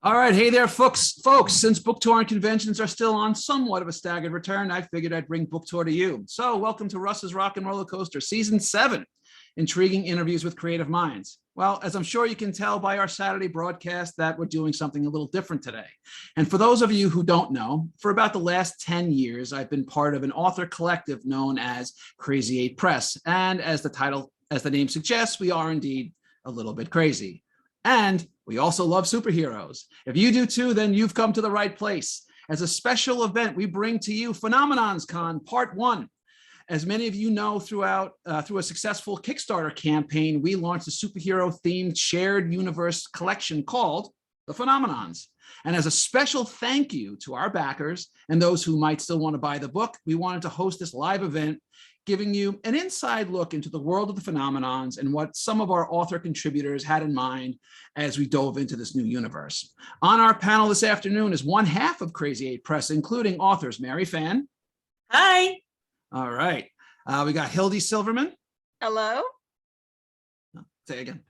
All right, hey there, folks. Since book tour and conventions are still on somewhat of a staggered return, I figured I'd bring book tour to you. So welcome to Russ's Rockin' Rollercoaster, Season 7, Intriguing Interviews with Creative Minds. Well, as I'm sure you can tell by our Saturday broadcast that we're doing something a little different today. And for those of you who don't know, for about the last 10 years, I've been part of an author collective known as Crazy 8 Press. And as the name suggests, we are indeed a little bit crazy. And we also love superheroes. If you do too, then you've come to the right place. As a special event, we bring to you Phenomenons Con Part 1. As many of you know, through a successful Kickstarter campaign, we launched a superhero-themed shared universe collection called The Phenomenons. And as a special thank you to our backers and those who might still want to buy the book, we wanted to host this live event, giving you an inside look into the world of the Phenomenons and what some of our author contributors had in mind as we dove into this new universe. On our panel this afternoon is one half of Crazy 8 Press, including authors Mary Fan. Hi. All right. We got Hildy Silverman. Hello. Say again.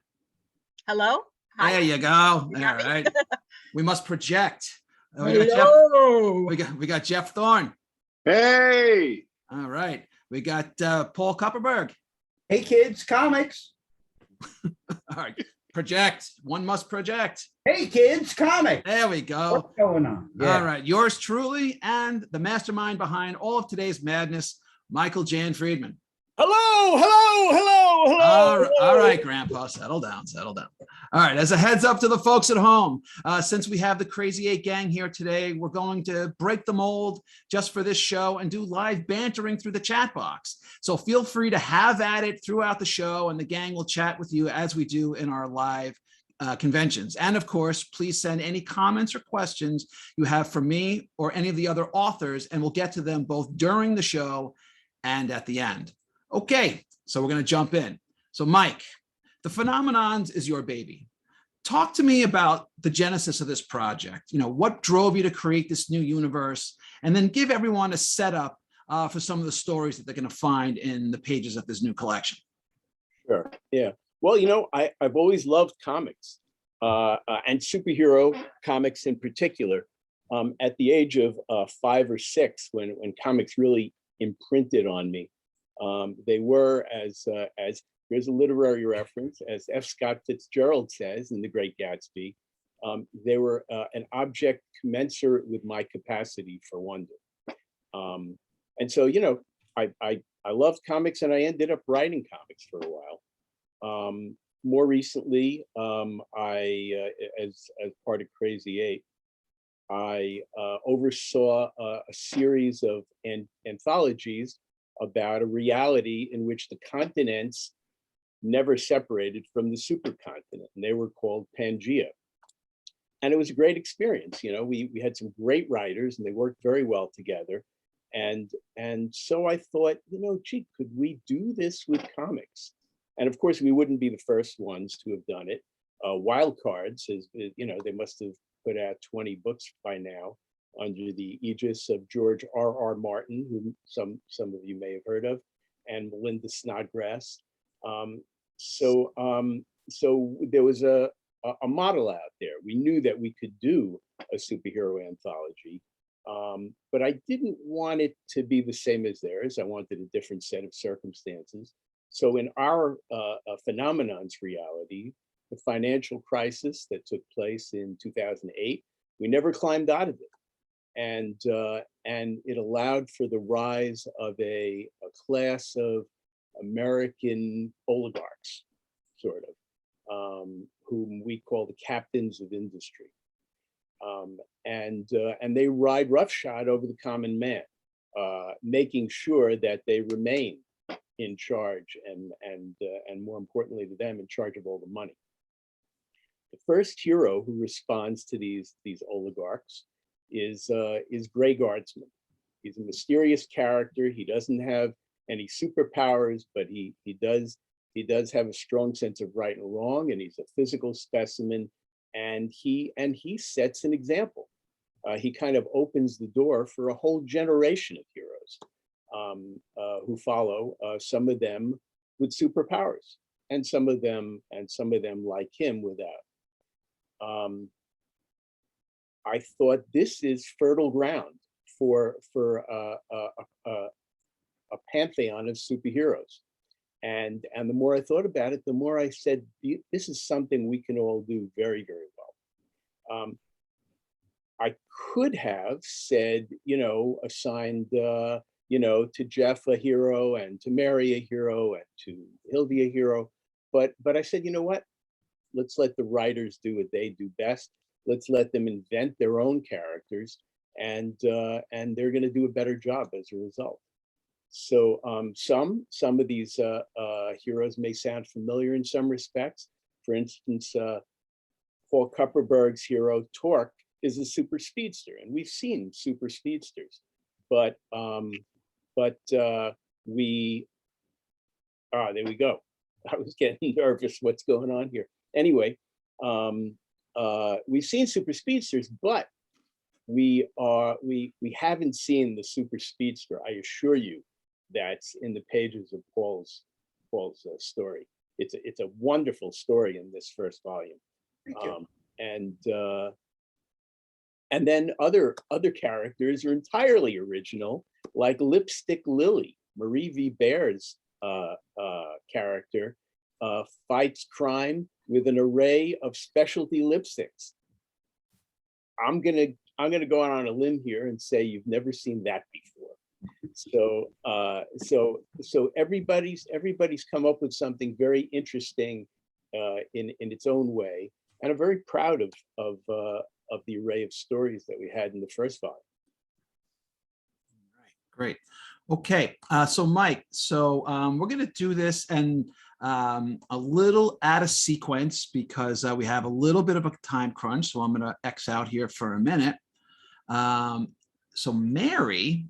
Hello. Hi. There you go. All right. We must project. Hello. We got Geoffrey Thorne. Hey. All right. We got Paul Kupperberg. Hey kids, comics. All right. Project. One must project. Hey kids, comics. There we go. What's going on? Yeah. All right. Yours truly and the mastermind behind all of today's madness, Michael Jan Friedman. Hello. All right, Grandpa, settle down. All right, as a heads up to the folks at home, since we have the Crazy 8 gang here today, we're going to break the mold just for this show and do live bantering through the chat box. So feel free to have at it throughout the show, and the gang will chat with you as we do in our live conventions. And of course, please send any comments or questions you have for me or any of the other authors, and we'll get to them both during the show and at the end. Okay, so we're going to jump in. So Mike, the Phenomenons is your baby. Talk to me about the genesis of this project. You know, what drove you to create this new universe, and then give everyone a setup for some of the stories that they're going to find in the pages of this new collection. Sure. Yeah. Well, you know, I've always loved comics and superhero comics in particular. At the age of 5 or 6, when comics really imprinted on me, they were, as there's a literary reference, as F. Scott Fitzgerald says in The Great Gatsby, they were an object commensurate with my capacity for wonder. And so, you know, I loved comics, and I ended up writing comics for a while. More recently, as part of Crazy 8, I oversaw a series of anthologies about a reality in which the continents never separated from the supercontinent, and they were called Pangea. And it was a great experience. You know, we had some great writers, and they worked very well together. And so I thought, you know, gee, could we do this with comics? And of course, we wouldn't be the first ones to have done it. Wild Cards is, you know, they must have put out 20 books by now, under the aegis of George R.R. Martin, who some of you may have heard of, and Melinda Snodgrass. So there was a model out there. We knew that we could do a superhero anthology, but I didn't want it to be the same as theirs. I wanted a different set of circumstances. So in our Phenomenons reality, the financial crisis that took place in 2008, we never climbed out of it. And it allowed for the rise of a class of American oligarchs, sort of, whom we call the captains of industry. And they ride roughshod over the common man, making sure that they remain in charge, and more importantly to them, in charge of all the money. The first hero who responds to these oligarchs is Grey Guardsman. He's a mysterious character. He doesn't have any superpowers, but he does have a strong sense of right and wrong, and he's a physical specimen, and he sets an example. He kind of opens the door for a whole generation of heroes who follow, some of them with superpowers, and some of them like him without. I thought this is fertile ground for a pantheon of superheroes. And the more I thought about it, the more I said, this is something we can all do very, very well. I could have said, assigned, to Jeff a hero and to Mary a hero and to Hildy a hero. But I said, you know what? Let's let the writers do what they do best. Let's let them invent their own characters, and they're going to do a better job as a result. So some of these heroes may sound familiar in some respects. For instance, Paul Kupperberg's hero Torque is a super speedster, and we've seen super speedsters, but there we go. I was getting nervous. What's going on here? Anyway, we've seen super speedsters, but we haven't seen the super speedster, I assure you, that's in the pages of Paul's story. It's a wonderful story in this first volume. Thank you. And then other characters are entirely original, like Lipstick Lily, Marie V. Baer's character, fights crime with an array of specialty lipsticks. I'm gonna go out on a limb here and say you've never seen that before. So everybody's come up with something very interesting in its own way, and I'm very proud of the array of stories that we had in the first volume. Great. Okay, so Mike, we're going to do this and a little out of sequence because we have a little bit of a time crunch. So I'm going to X out here for a minute. So Mary,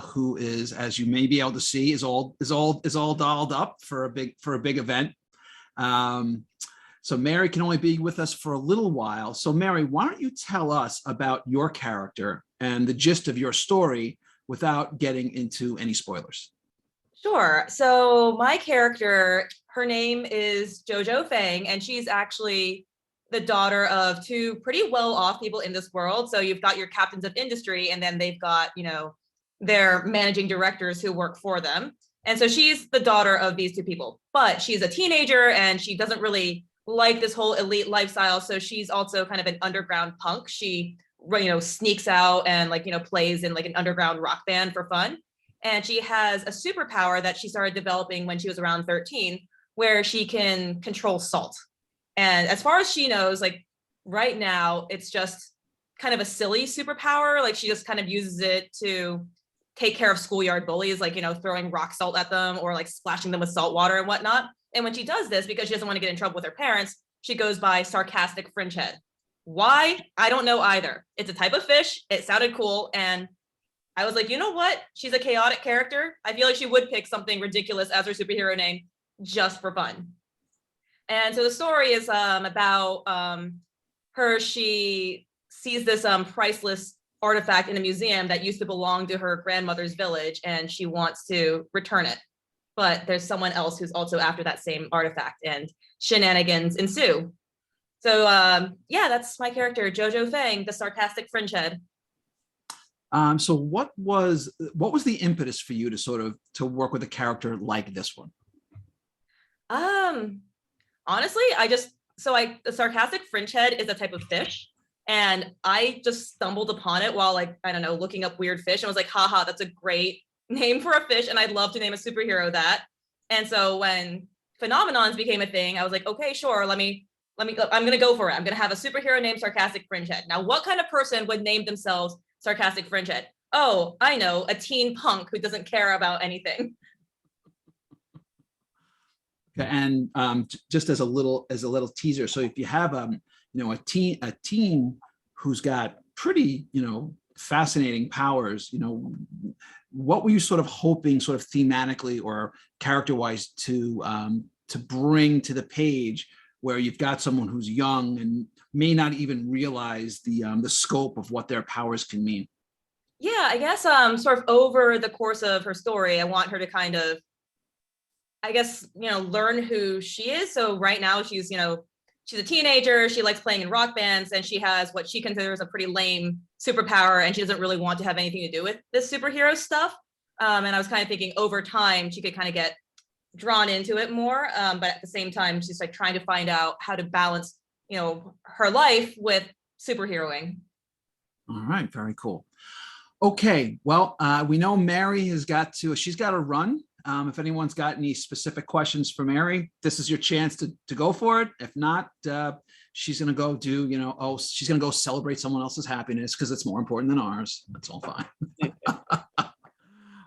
who is, as you may be able to see, is all dolled up for a big event. So Mary can only be with us for a little while. So Mary, why don't you tell us about your character and the gist of your story without getting into any spoilers? Sure. So my character, her name is Jojo Fang, and she's actually the daughter of two pretty well-off people in this world. So you've got your captains of industry, and then they've got, their managing directors who work for them. And so she's the daughter of these two people, but she's a teenager and she doesn't really like this whole elite lifestyle. So she's also kind of an underground punk. She, sneaks out and plays in like an underground rock band for fun. And she has a superpower that she started developing when she was around 13, where she can control salt. And as far as she knows, right now, it's just kind of a silly superpower. She just kind of uses it to take care of schoolyard bullies, throwing rock salt at them or splashing them with salt water and whatnot. And when she does this, because she doesn't want to get in trouble with her parents, she goes by Sarcastic Fringehead. Why? I don't know either. It's a type of fish. It sounded cool. And I was like, you know what? She's a chaotic character. I feel like she would pick something ridiculous as her superhero name just for fun. And so the story is about her. She sees this priceless artifact in a museum that used to belong to her grandmother's village, and she wants to return it. But there's someone else who's also after that same artifact, and shenanigans ensue. So that's my character, Jojo Fang, the Sarcastic Fringehead. So what was the impetus for you to work with a character like this one? Honestly, the Sarcastic Fringehead is a type of fish, and I just stumbled upon it while looking up weird fish, and was like, haha, that's a great name for a fish, and I'd love to name a superhero that. And so when phenomenons became a thing, I was like, okay, sure, I'm gonna go for it. I'm gonna have a superhero named Sarcastic Fringehead. Now, what kind of person would name themselves Sarcastic Fringehead? Oh, I know, a teen punk who doesn't care about anything. Okay, and just as a little teaser, so if you have a teen who's got pretty fascinating powers, what were you sort of hoping, sort of thematically or character-wise, to bring to the page, where you've got someone who's young and may not even realize the scope of what their powers can mean? Yeah, I guess sort of over the course of her story, I want her to kind of, learn who she is. So right now she's, she's a teenager. She likes playing in rock bands, and she has what she considers a pretty lame superpower, and she doesn't really want to have anything to do with this superhero stuff. And I was kind of thinking over time she could kind of get drawn into it more, but at the same time she's like trying to find out how to balance, you know, her life with superheroing. All right, very cool. Okay, well, we know Mary she's got to run. If anyone's got any specific questions for Mary, this is your chance to go for it. If not, she's gonna go do, you know, she's gonna go celebrate someone else's happiness because it's more important than ours. That's all fine.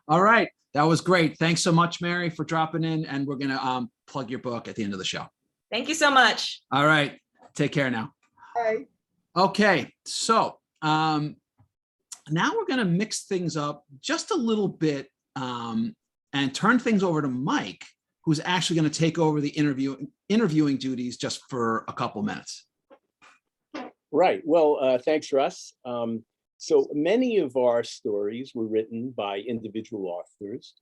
All right, that was great. Thanks so much, Mary, for dropping in, and we're gonna plug your book at the end of the show. Thank you so much. All right, take care now. Hi. Okay, so now we're gonna mix things up just a little bit and turn things over to Mike, who's actually gonna take over the interviewing duties just for a couple minutes. Right. Well, thanks, Russ. So many of our stories were written by individual authors,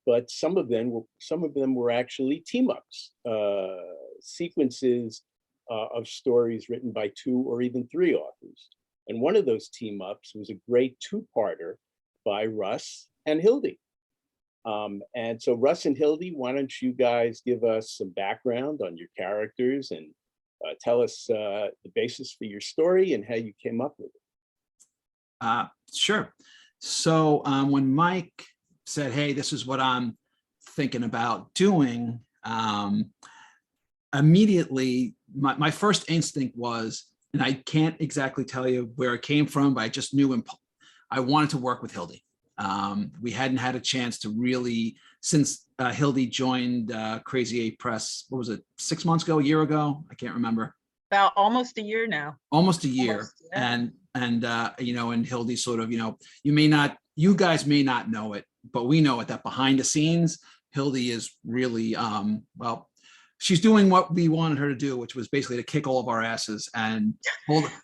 but some of them were actually team-ups, sequences of stories written by 2 or even 3 authors. And one of those team-ups was a great 2-parter by Russ and Hildy. And so Russ and Hildy, why don't you guys give us some background on your characters and tell us the basis for your story and how you came up with it. Sure. So when Mike said, hey, this is what I'm thinking about doing, immediately my first instinct was, and I can't exactly tell you where it came from, but I just knew I wanted to work with Hildy. We hadn't had a chance to really, since Hildy joined Crazy 8 Press, what was it, 6 months ago, a year ago? I can't remember. About almost a year now. Almost a year. Almost, yeah. And you know, and Hildy sort of, you know, you guys may not know it, but we know it, that behind the scenes, Hildy is really, well, she's doing what we wanted her to do, which was basically to kick all of our asses and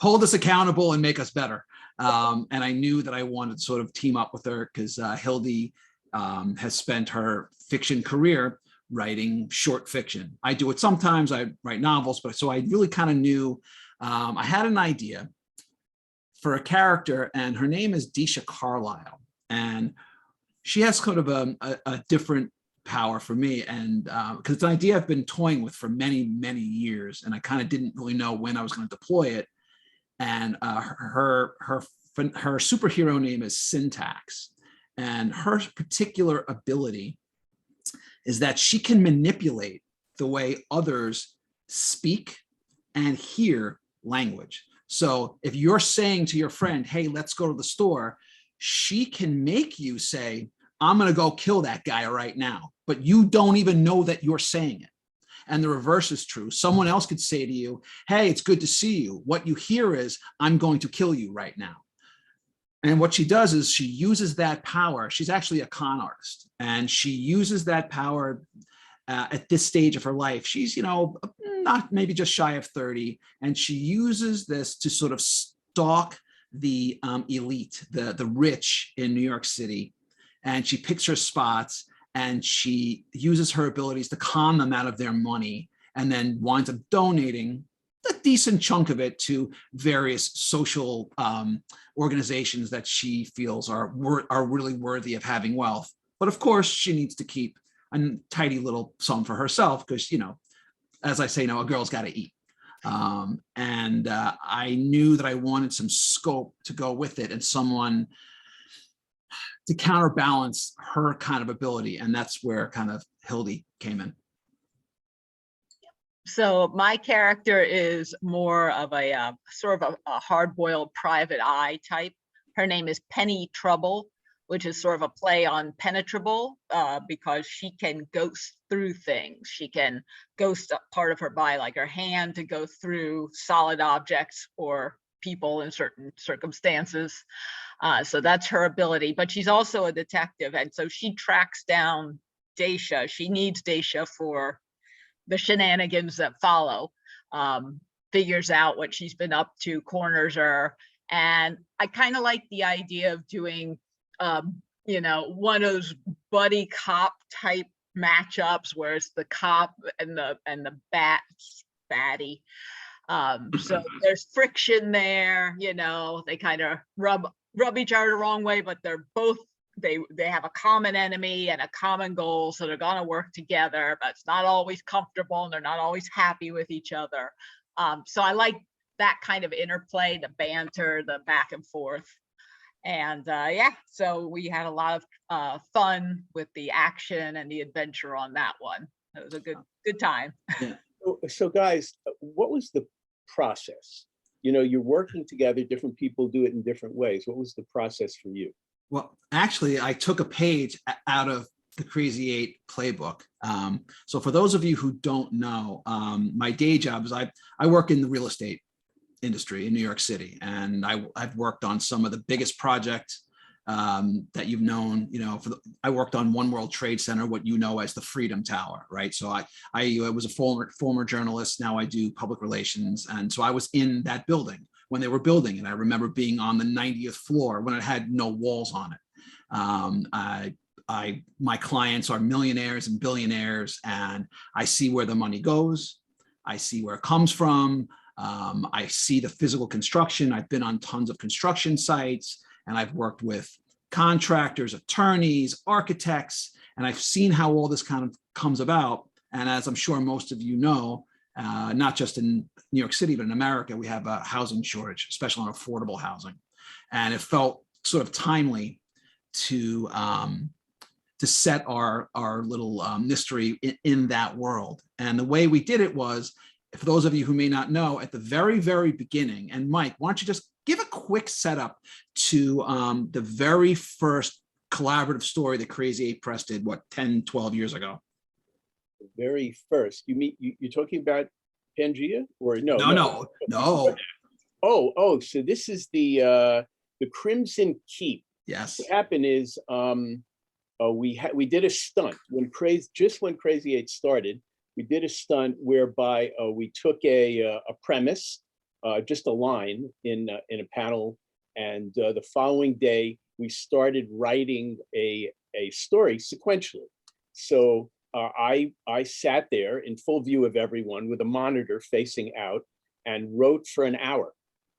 hold us accountable and make us better. And I knew that I wanted to sort of team up with her because Hildy has spent her fiction career writing short fiction. I do it sometimes, I write novels, but so I really kind of knew, I had an idea for a character, and her name is Deisha Carlisle. And she has kind of a different power for me, and because it's an idea I've been toying with for many, many years, and I kind of didn't really know when I was going to deploy it. And her superhero name is Syntax, and her particular ability is that she can manipulate the way others speak and hear language. So if you're saying to your friend, hey, let's go to the store, she can make you say, I'm going to go kill that guy right now, but you don't even know that you're saying it. And the reverse is true. Someone else could say to you, hey, it's good to see you. What you hear is, I'm going to kill you right now. And what she does is she uses that power. She's actually a con artist, and she uses that power at this stage of her life. She's, you know, not maybe just shy of 30, and she uses this to sort of stalk the elite, the rich in New York City. And she picks her spots, and she uses her abilities to con them out of their money, and then winds up donating a decent chunk of it to various social organizations that she feels are really worthy of having wealth. But of course, she needs to keep a tidy little sum for herself because, you know, as I say, you know, a girl's got to eat. And I knew that I wanted some scope to go with it and someone to counterbalance her kind of ability. And that's where kind of Hildy came in. So my character is more of a sort of a hard-boiled private eye type. Her name is Penny Trouble, which is sort of a play on penetrable because she can ghost through things. She can ghost a part of her body, like her hand, to go through solid objects or people in certain circumstances. So that's her ability, but she's also a detective. And so she tracks down Deisha. She needs Deisha for the shenanigans that follow, figures out what she's been up to, corners her. And I kind of like the idea of doing, you know, one of those buddy cop type matchups where it's the cop and the bad baddie. So there's friction there, they kind of rub each other the wrong way, but they're both, they have a common enemy and a common goal, so they're gonna work together, but it's not always comfortable and they're not always happy with each other. So I like that kind of interplay, the banter, the back and forth. And yeah, so we had a lot of fun with the action and the adventure on that one. It was a good time. Yeah. So guys, what was the process? You're working together, different people do it in different ways. What was the process for you? Well, actually, I took a page out of the Crazy Eight playbook. So for those of you who don't know, my day job is I work in the real estate industry in New York City, and I've worked on some of the biggest projects that you've known. I worked on One World Trade Center, what you know as the Freedom Tower, right? So I was a former journalist. Now I do public relations, and so I was in that building when they were building it. I remember being on the 90th floor when it had no walls on it. My clients are millionaires and billionaires, and I see where the money goes. I see where it comes from. I see the physical construction. I've been on tons of construction sites, and I've worked with contractors, attorneys, architects, and I've seen how all this kind of comes about. And as I'm sure most of you know, not just in New York City, but in America, we have a housing shortage, especially on affordable housing. And it felt sort of timely to set our little mystery in that world. And the way we did it was, for those of you who may not know, at the very, very beginning, and Mike, why don't you just give a quick setup to the very first collaborative story that Crazy Eight Press did, 10, 12 years ago? The very first, you're talking about Pangea, or no? No. Oh, so this is the Crimson Keep. Yes. What happened is we did a stunt when Crazy Eight started. We did a stunt whereby we took a premise, just a line in a panel, and the following day we started writing a story sequentially. So I sat there in full view of everyone with a monitor facing out and wrote for an hour,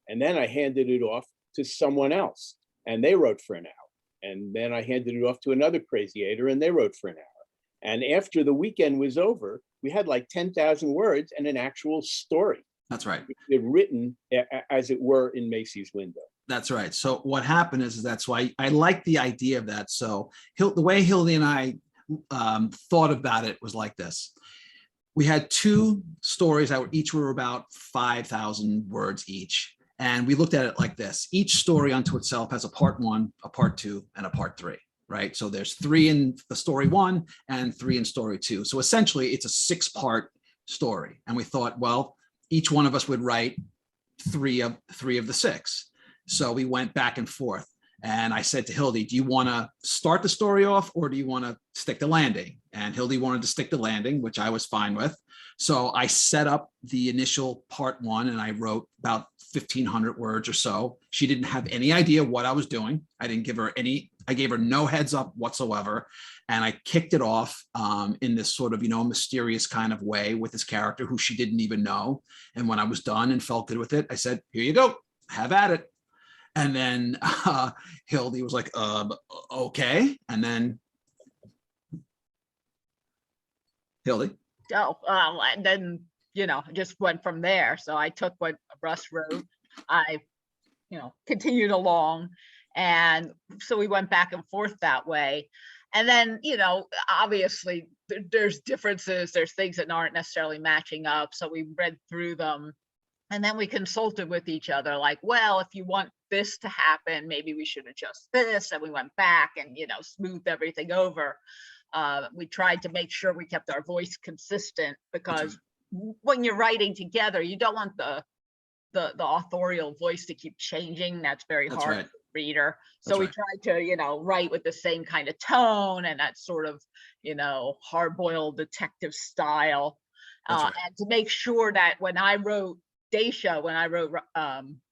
and then I handed it off to someone else, and they wrote for an hour, and then I handed it off to another Crazy Eighter, and they wrote for an hour. And after the weekend was over, we had like 10,000 words and an actual story. That's right. Written, as it were, in Macy's window. That's right. So what happened is that's why I like the idea of that. So the way Hildy and I thought about it was like this. We had two stories that each were about 5,000 words each. And we looked at it like this. Each story unto itself has a part 1, a part 2, and a part 3. Right. So there's 3 in the story 1 and 3 in story 2. So essentially it's a 6-part story. And we thought, well, each one of us would write 3 of the 6. So we went back and forth. And I said to Hildy, do you want to start the story off, or do you want to stick the landing? And Hildy wanted to stick the landing, which I was fine with. So I set up the initial part 1, and I wrote about 1,500 words or so. She didn't have any idea what I was doing. I gave her no heads up whatsoever. And I kicked it off in this sort of, mysterious kind of way with this character who she didn't even know. And when I was done and felt good with it, I said, here you go, have at it. And then Hildy was like, okay. And then Hildy. And then, just went from there. So I took what Russ wrote, I, continued along. And so we went back and forth that way. And then, obviously there's differences, there's things that aren't necessarily matching up. So we read through them, and then we consulted with each other, like, well, if you want this to happen, maybe we should adjust this. And we went back and, smoothed everything over. We tried to make sure we kept our voice consistent, because when you're writing together, you don't want the authorial voice to keep changing. That's very hard for the reader. So we tried to, write with the same kind of tone and that sort of, hard-boiled detective style. And to make sure that when I wrote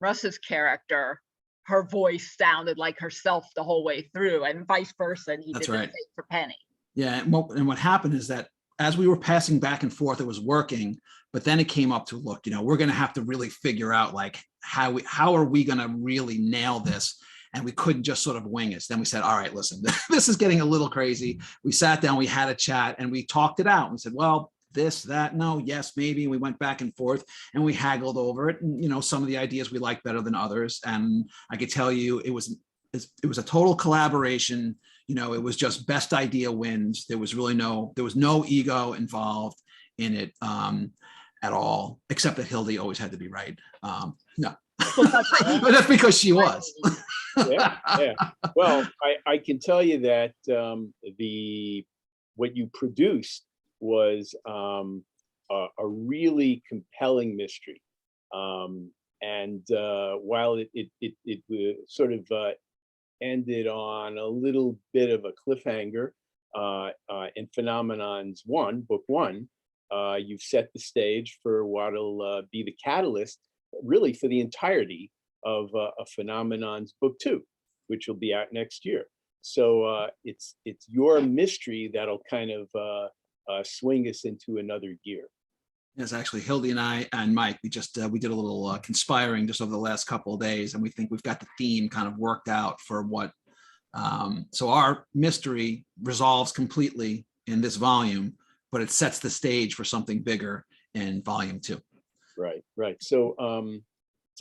Russ's character, her voice sounded like herself the whole way through, and vice versa. And he did the same for Penny. Yeah, and what happened is that as we were passing back and forth, it was working, but then it came up to, look, we're going to have to really figure out like how are we going to really nail this? And we couldn't just sort of wing it. So then we said, all right, listen, this is getting a little crazy. We sat down, we had a chat, and we talked it out and said, well, this, that, no, yes, maybe. And we went back and forth and we haggled over it. And, some of the ideas we liked better than others. And I could tell you it was a total collaboration. It was just best idea wins. There was no ego involved in it at all, except that Hildy always had to be right. No, but that's because she was. Yeah. Well, I can tell you that what you produced was a really compelling mystery, and while it sort of ended on a little bit of a cliffhanger in Phenomenons book one, you've set the stage for what'll be the catalyst, really, for the entirety of a Phenomenons book two, which will be out next year. So it's your mystery that'll kind of swing us into another gear. Yes, actually, Hildy and I and Mike, we did a little conspiring just over the last couple of days, and we think we've got the theme kind of worked out for what. So our mystery resolves completely in this volume, but it sets the stage for something bigger in volume two. Right. So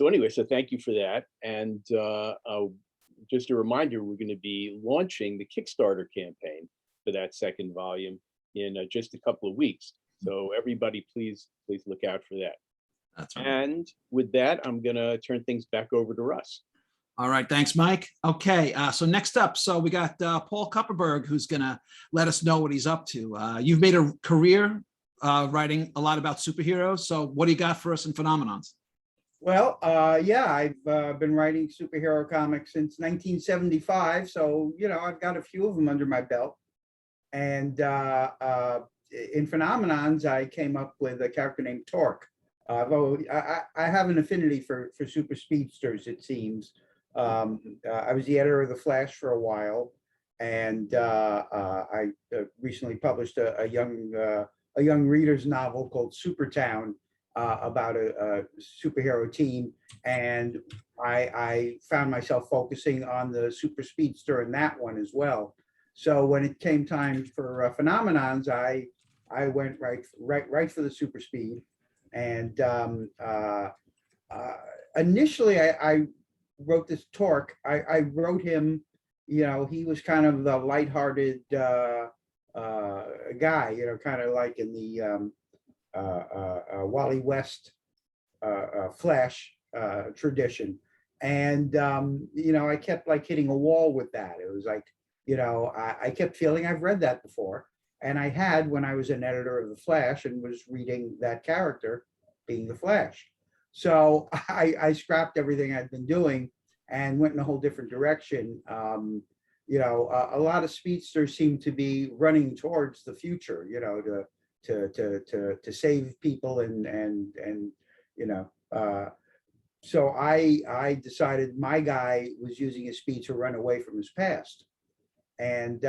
anyway, so thank you for that. And just a reminder, we're going to be launching the Kickstarter campaign for that second volume in just a couple of weeks. So everybody, please look out for that. That's right. And with that, I'm going to turn things back over to Russ. All right, thanks, Mike. Okay, so next up, we got Paul Kupperberg, who's going to let us know what he's up to. You've made a career writing a lot about superheroes. So what do you got for us in Phenomenons? Well, yeah, I've been writing superhero comics since 1975. So, I've got a few of them under my belt. And in Phenomenons, I came up with a character named Torque. I have an affinity for super speedsters, it seems. I was the editor of The Flash for a while, and I recently published a young reader's novel called Supertown about a superhero team, and I found myself focusing on the super speedster in that one as well. So when it came time for Phenomenons, I went right for the super speed, and initially I wrote this Torque. I wrote him, he was kind of the lighthearted guy, kind of like in the Wally West Flash tradition. And, I kept like hitting a wall with that. It was like, I kept feeling I've read that before. And I had when I was an editor of The Flash and was reading that character being The Flash. So I scrapped everything I'd been doing and went in a whole different direction. A lot of speedsters seem to be running towards the future, to save people and so I decided my guy was using his speed to run away from his past. And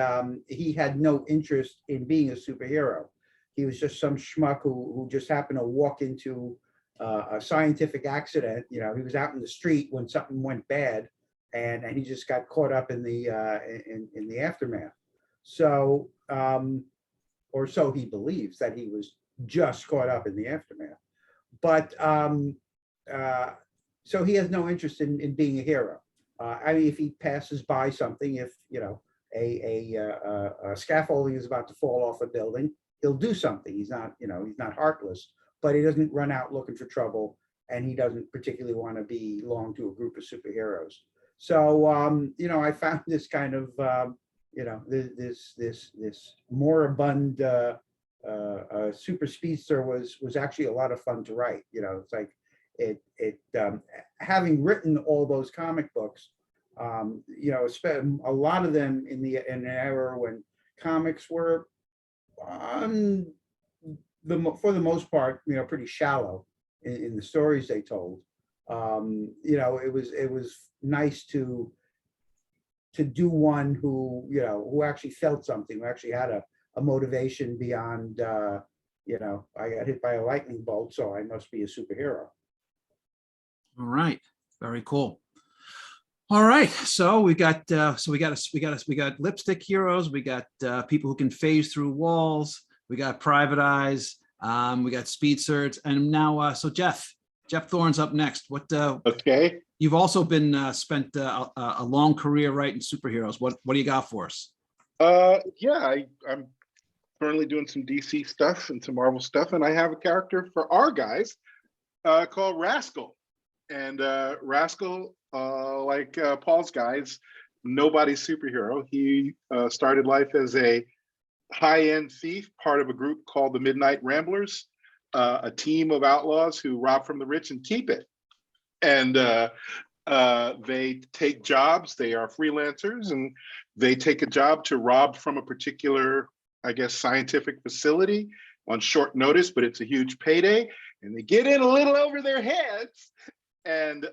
he had no interest in being a superhero. He was just some schmuck who just happened to walk into a scientific accident. He was out in the street when something went bad, and he just got caught up in the aftermath. So, or so he believes, that he was just caught up in the aftermath. But so he has no interest in being a hero. If he passes by something, if a scaffolding is about to fall off a building, he'll do something. He's not heartless, but he doesn't run out looking for trouble, and he doesn't particularly want to belong to a group of superheroes. So, I found this kind of, this moribund super speedster was actually a lot of fun to write. It's like having written all those comic books, spent a lot of them in an era when comics were, for the most part, pretty shallow in the stories they told. It was nice to do one who actually felt something, who actually had a motivation beyond, you know, I got hit by a lightning bolt, so I must be a superhero. All right, very cool. All right, so we got lipstick heroes, we got people who can phase through walls, we got private eyes, we got speed surge, and now so Jeff Thorne's up next. What Okay. you've also been spent a long career writing superheroes. What do you got for us? Yeah, I'm currently doing some DC stuff and some Marvel stuff, and I have a character for our guys called Rascal. And Rascal, like Paul's guys, nobody's superhero. He started life as a high-end thief, part of a group called the Midnight Ramblers, a team of outlaws who rob from the rich and keep it. And they take jobs. They are freelancers, and they take a job to rob from a particular, I guess, scientific facility on short notice, but it's a huge payday. And they get in a little over their heads, and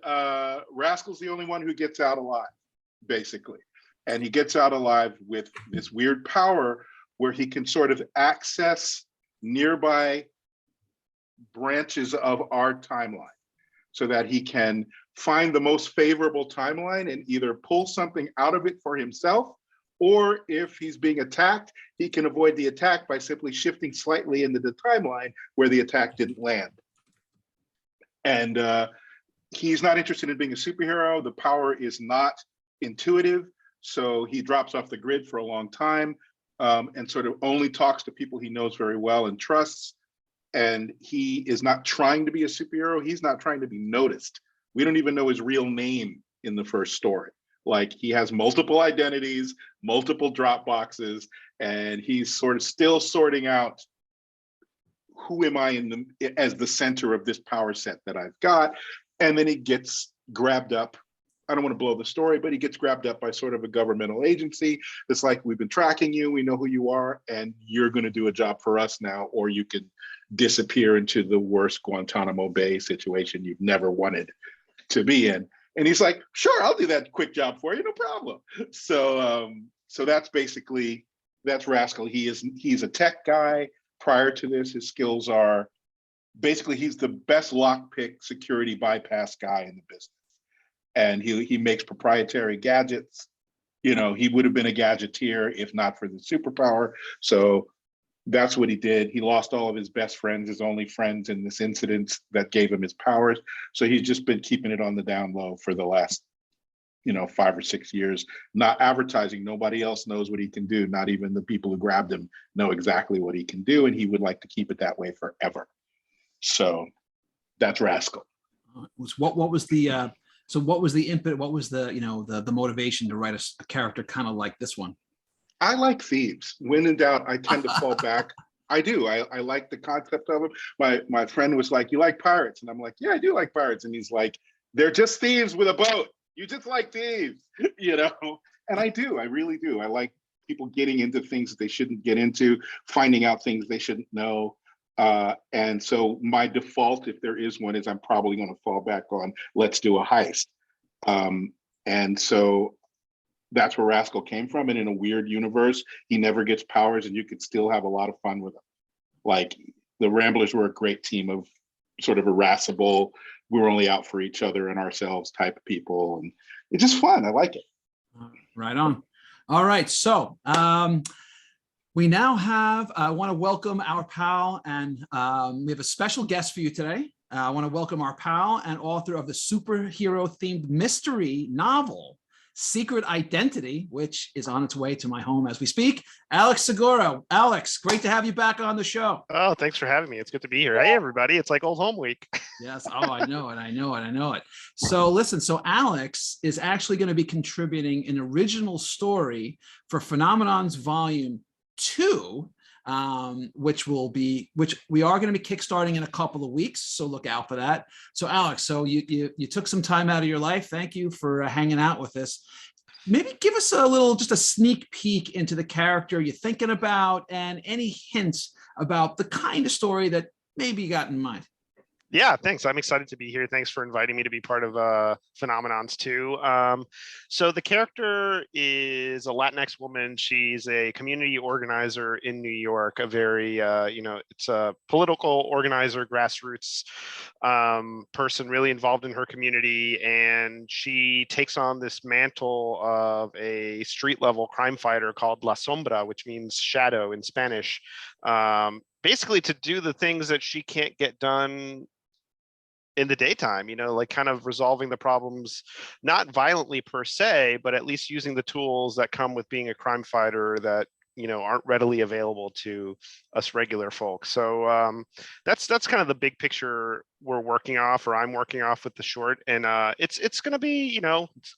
Rascal's the only one who gets out alive, basically. And he gets out alive with this weird power where he can sort of access nearby branches of our timeline so that he can find the most favorable timeline and either pull something out of it for himself, or if he's being attacked, he can avoid the attack by simply shifting slightly into the timeline where the attack didn't land. And he's not interested in being a superhero. The power is not intuitive, so he drops off the grid for a long time and sort of only talks to people he knows very well and trusts. And he is not trying to be a superhero. He's not trying to be noticed. We don't even know his real name in the first story. Like, he has multiple identities, multiple drop boxes, and he's sort of still sorting out, who am I as the center of this power set that I've got? And then he gets grabbed up. I don't want to blow the story, but he gets grabbed up by sort of a governmental agency. It's like, we've been tracking you, we know who you are, and you're going to do a job for us now, or you can disappear into the worst Guantanamo Bay situation you've never wanted to be in. And he's like, sure, I'll do that quick job for you, no problem. So that's Rascal. He's a tech guy. Prior to this, his skills are basically, he's the best lockpick security bypass guy in the business. And he makes proprietary gadgets. You know, he would have been a gadgeteer if not for the superpower. So that's what he did. He lost all of his best friends, his only friends, in this incident that gave him his powers. So he's just been keeping it on the down low for the last, 5 or 6 years, not advertising. Nobody else knows what he can do. Not even the people who grabbed him know exactly what he can do. And he would like to keep it that way forever. So that's Rascal. What was the impetus? What was the motivation to write a character kind of like this one? I like thieves. When in doubt, I tend to fall back. I do. I like the concept of them. My friend was like, you like pirates? And I'm like, yeah, I do like pirates. And he's like, they're just thieves with a boat. You just like thieves, And I do. I really do. I like people getting into things that they shouldn't get into, finding out things they shouldn't know. And so my default, if there is one, is I'm probably going to fall back on, let's do a heist. And so that's where Rascal came from. And in a weird universe, he never gets powers, and you could still have a lot of fun with him. Like, the Ramblers were a great team of sort of irascible, we were only out for each other and ourselves type of people. And it's just fun. I like it. Right on. All right. So we now have, I want to welcome our pal, and we have a special guest for you today. I want to welcome our pal and author of the superhero themed mystery novel, Secret Identity, which is on its way to my home as we speak, Alex Segura. Alex, great to have you back on the show. Oh, thanks for having me. It's good to be here. Hey, everybody. It's like old home week. Yes. Oh, I know it. So listen, so Alex is actually going to be contributing an original story for Phenomenon's Volume 2, which we are going to be kickstarting in a couple of weeks, so look out for that. So Alex, so you took some time out of your life. Thank you for hanging out with us. Maybe give us just a sneak peek into the character you're thinking about, and any hints about the kind of story that maybe you got in mind. Yeah, thanks. I'm excited to be here. Thanks for inviting me to be part of Phenomenons too. So the character is a Latinx woman. She's a community organizer in New York, a very, it's a political organizer, grassroots person really involved in her community. And she takes on this mantle of a street level crime fighter called La Sombra, which means shadow in Spanish. Basically to do the things that she can't get done in the daytime, like kind of resolving the problems, not violently per se, but at least using the tools that come with being a crime fighter that, aren't readily available to us regular folks. So that's kind of the big picture we're working off, or I'm working off with the short. And it's going to be,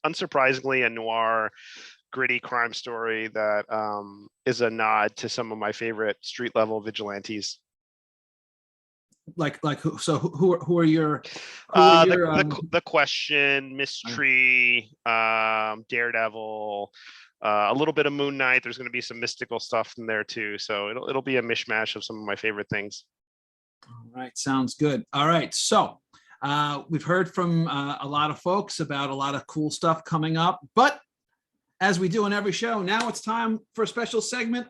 unsurprisingly a noir, gritty crime story that is a nod to some of my favorite street level vigilantes. Like who? So who are your? The Question, Mystery, Daredevil, a little bit of Moon Knight. There's going to be some mystical stuff in there too. So it'll be a mishmash of some of my favorite things. All right, sounds good. All right, so we've heard from a lot of folks about a lot of cool stuff coming up, but as we do in every show, now it's time for a special segment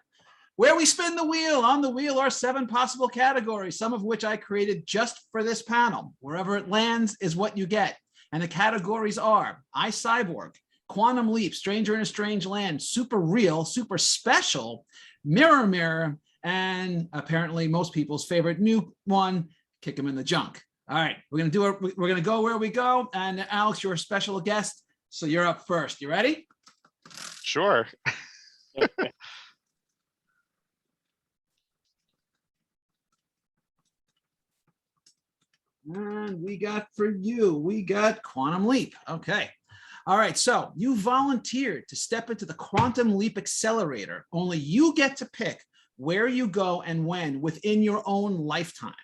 where we spin the wheel. On the wheel are 7 possible categories, some of which I created just for this panel. Wherever it lands is what you get. And the categories are I, Cyborg, Quantum Leap, Stranger in a Strange Land, Super Real, Super Special, Mirror Mirror, and apparently most people's favorite new one, Kick 'em in the Junk. All right, we're gonna go where we go. And Alex, you're a special guest, so you're up first. You ready? Sure. And we got Quantum Leap. Okay. All right. So you volunteered to step into the Quantum Leap Accelerator. Only you get to pick where you go and when within your own lifetime.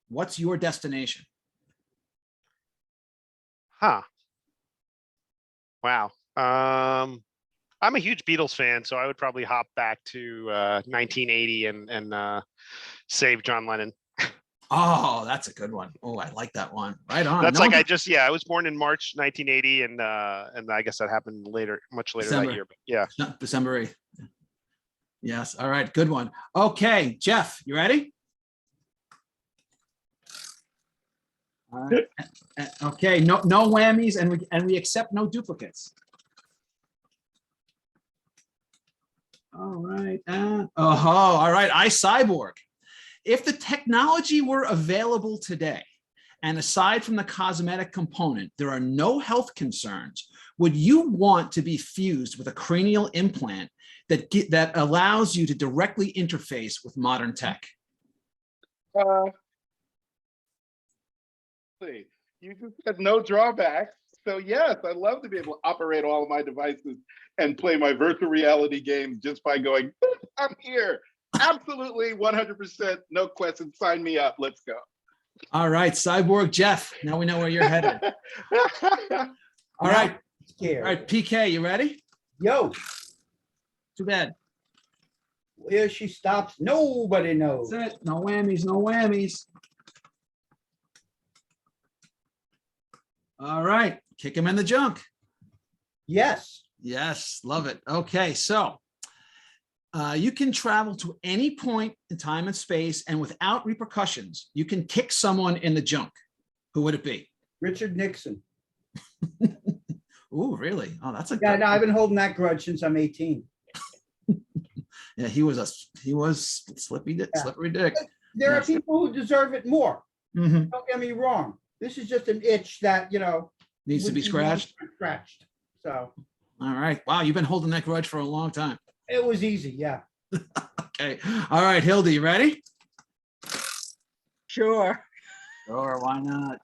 What's your destination? Wow. I'm a huge Beatles fan, so I would probably hop back to 1980 and save John Lennon. Oh, that's a good one. Oh, I like that one. Right on. That's I was born in March 1980, and I guess that happened much later December. that year. But yeah, December 8th. Yes. All right. Good one. Okay, Jeff, you ready? All right. Okay. No whammies, and we accept no duplicates. All right. All right. I, Cyborg. If the technology were available today, and aside from the cosmetic component, there are no health concerns, would you want to be fused with a cranial implant that allows you to directly interface with modern tech? You just said no drawbacks. So yes, I'd love to be able to operate all of my devices and play my virtual reality games just by going, I'm here. Absolutely, 100%, no question. Sign me up. Let's go. All right, Cyborg Jeff. Now we know where you're headed. All right. All right, PK, you ready? Yo, Too bad. where she stops, nobody knows. That's it. No whammies, no whammies. All right, kick him in the junk. Yes. Yes, love it. Okay, so you can travel to any point in time and space, and without repercussions, you can kick someone in the junk. Who would it be? Richard Nixon. Ooh, really? Oh, that's a Yeah, good no, I've been holding that grudge since I'm 18. Yeah, he was slippery dick. There are Yes. people who deserve it more. Mhm. Don't get me wrong. This is just an itch that, Needs to be scratched. Scratched. So All right. Wow, you've been holding that grudge for a long time. it was easy. Yeah. Okay. All right, Hildy, you ready? Sure. Sure, why not?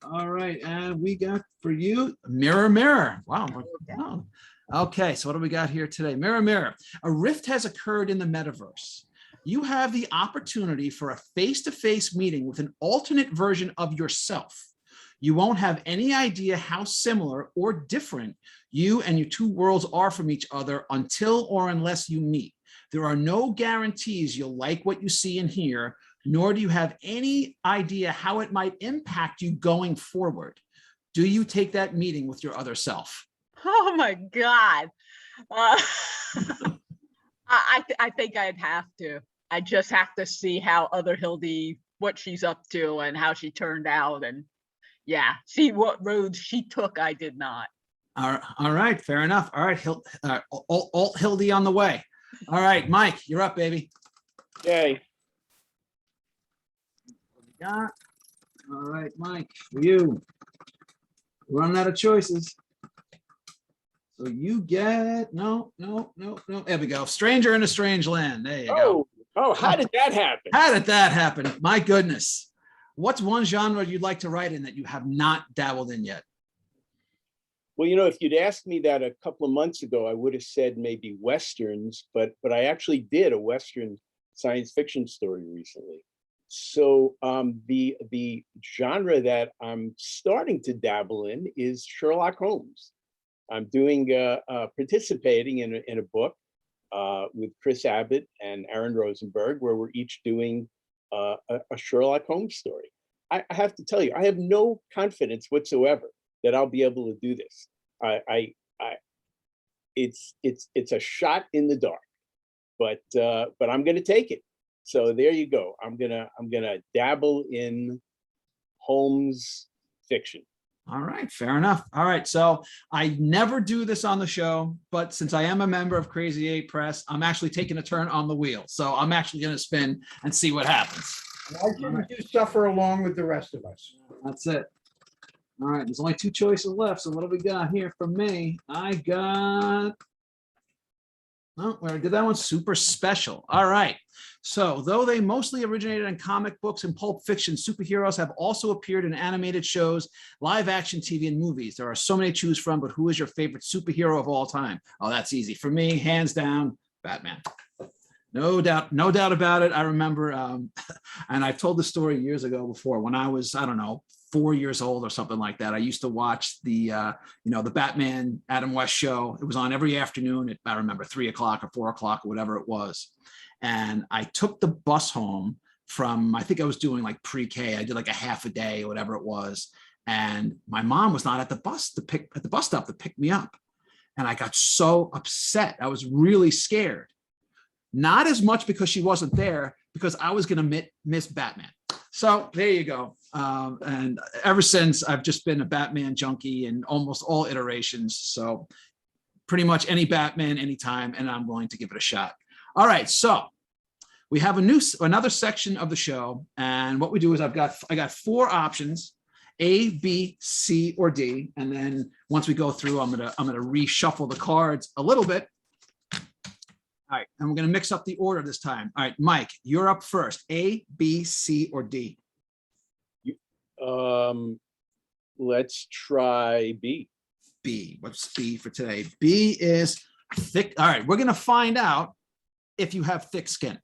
All right, and we got for you Mirror Mirror. Wow. Oh. Okay, so what do we got here today? Mirror Mirror. A rift has occurred in the metaverse. You have the opportunity for a face-to-face meeting with an alternate version of yourself. You won't have any idea how similar or different you and your two worlds are from each other until or unless you meet. There are no guarantees you'll like what you see and hear, nor do you have any idea how it might impact you going forward. Do you take that meeting with your other self? Oh my God. Uh, I think I'd have to. I just have to see how other Hildy, what she's up to and how she turned out, and yeah, see what roads she took. I did not. All right, fair enough. All right, alt Hildy on the way. All right, Mike, you're up, baby. Yay. All right, Mike, for you. We're running out of choices. So you get, no. There we go. Stranger in a Strange Land. There you go. Oh, how did that happen? How did that happen? My goodness. What's one genre you'd like to write in that you have not dabbled in yet? Well, if you'd asked me that a couple of months ago, I would have said maybe Westerns, but I actually did a Western science fiction story recently. So the genre that I'm starting to dabble in is Sherlock Holmes. I'm doing participating in a book with Chris Abbott and Aaron Rosenberg, where we're each doing a Sherlock Holmes story. I have to tell you, I have no confidence whatsoever that I'll be able to do this. It's a shot in the dark, but I'm going to take it. So there you go. I'm gonna dabble in Holmes fiction. All right, fair enough. All right, so I never do this on the show, but since I am a member of Crazy 8 Press, I'm actually taking a turn on the wheel. So I'm actually going to spin and see what happens. Why shouldn't you suffer along with the rest of us? That's it. All right, there's only two choices left. So what do we got here from me? I got, oh, where did that one? Super Special. All right. So though they mostly originated in comic books and pulp fiction, superheroes have also appeared in animated shows, live action TV, and movies. There are so many to choose from, but who is your favorite superhero of all time? Oh, that's easy. For me, hands down, Batman. No doubt about it. I remember, and I've told the story years ago before, when I was, I don't know, 4 years old or something like that. I used to watch the Batman Adam West show. It was on every afternoon at, I remember, 3 o'clock or 4 o'clock or whatever it was. And I took the bus home from, I think I was doing like pre-K. I did like a half a day or whatever it was. And my mom was not at the bus stop to pick me up. And I got so upset. I was really scared. Not as much because she wasn't there, because I was going to miss Batman. So there you go. And ever since, I've just been a Batman junkie in almost all iterations. So pretty much any Batman, anytime, and I'm willing to give it a shot. All right, so we have another section of the show, and what we do is I got 4 options: A, B, C, or D. And then once we go through, I'm gonna reshuffle the cards a little bit. All right, and we're gonna mix up the order this time. All right, Mike, you're up first. A, B, C, or D? Let's try B. B. What's B for today? B is thick. All right, we're gonna find out if you have thick skin.